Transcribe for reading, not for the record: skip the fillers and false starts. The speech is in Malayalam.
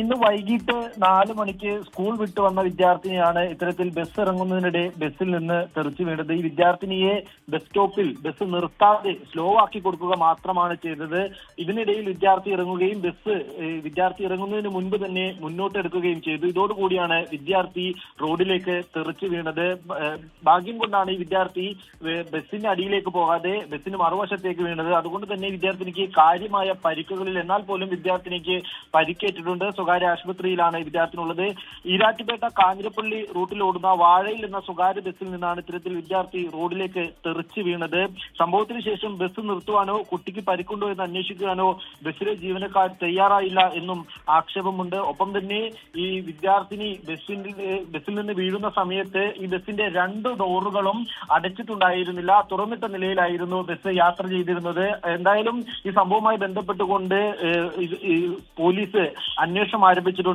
ഇന്ന് വൈകിട്ട് 4 മണിക്ക് സ്കൂൾ വിട്ടു വന്ന വിദ്യാർത്ഥിനിയാണ് ഇത്തരത്തിൽ ബസ് ഇറങ്ങുന്നതിനിടെ ബസ്സിൽ നിന്ന് തെറിച്ചു വീണത്. ഈ വിദ്യാർത്ഥിനിയെ ബസ് സ്റ്റോപ്പിൽ ബസ് നിർത്താതെ സ്ലോ ആക്കി കൊടുക്കുക മാത്രമാണ് ചെയ്തത്. ഇതിനിടയിൽ വിദ്യാർത്ഥി ഇറങ്ങുകയും വിദ്യാർത്ഥി ഇറങ്ങുന്നതിന് മുൻപ് തന്നെ മുന്നോട്ടെടുക്കുകയും ചെയ്തു. ഇതോടുകൂടിയാണ് വിദ്യാർത്ഥി റോഡിലേക്ക് തെറിച്ചു വീണത്. ഭാഗ്യം കൊണ്ടാണ് ഈ വിദ്യാർത്ഥി ബസ്സിന്റെ അടിയിലേക്ക് പോകാതെ ബസ്സിന് മറുവശത്തേക്ക് വീണത്. അതുകൊണ്ട് തന്നെ വിദ്യാർത്ഥിനിക്ക് കാര്യമായ പരിക്കുകളിൽ എന്നാൽ പോലും വിദ്യാർത്ഥിനിക്ക് പരിക്കേറ്റിട്ടുണ്ട്. സ്വകാര്യ ആശുപത്രിയിലാണ് വിദ്യാർത്ഥിനുള്ളത്. ഈരാറ്റുപേട്ട കാഞ്ഞിരപ്പള്ളി റൂട്ടിൽ ഓടുന്ന വാഴയിൽ എന്ന സ്വകാര്യ ബസ്സിൽ നിന്നാണ് ഇത്തരത്തിൽ വിദ്യാർത്ഥി റോഡിലേക്ക് തെറിച്ചു വീണത്. സംഭവത്തിന് ശേഷം ബസ് നിർത്തുവാനോ കുട്ടിക്ക് പരിക്കുണ്ടോ എന്ന് അന്വേഷിക്കാനോ ബസ്സിലെ ജീവനക്കാർ തയ്യാറായില്ല എന്നും ആക്ഷേപമുണ്ട്. ഒപ്പം തന്നെ ഈ വിദ്യാർത്ഥിനി ബസ്സിൽ നിന്ന് വീഴുന്ന സമയത്ത് ഈ ബസ്സിന്റെ 2 ഡോറുകളും അടച്ചിട്ടുണ്ടായിരുന്നില്ല. തുറന്നിട്ട നിലയിലായിരുന്നു ബസ് യാത്ര ചെയ്തിരുന്നത്. എന്തായാലും ഈ സംഭവവുമായി ബന്ധപ്പെട്ടുകൊണ്ട് പോലീസ് അന്വേഷണം ആരംഭിച്ചിട്ടുണ്ട്.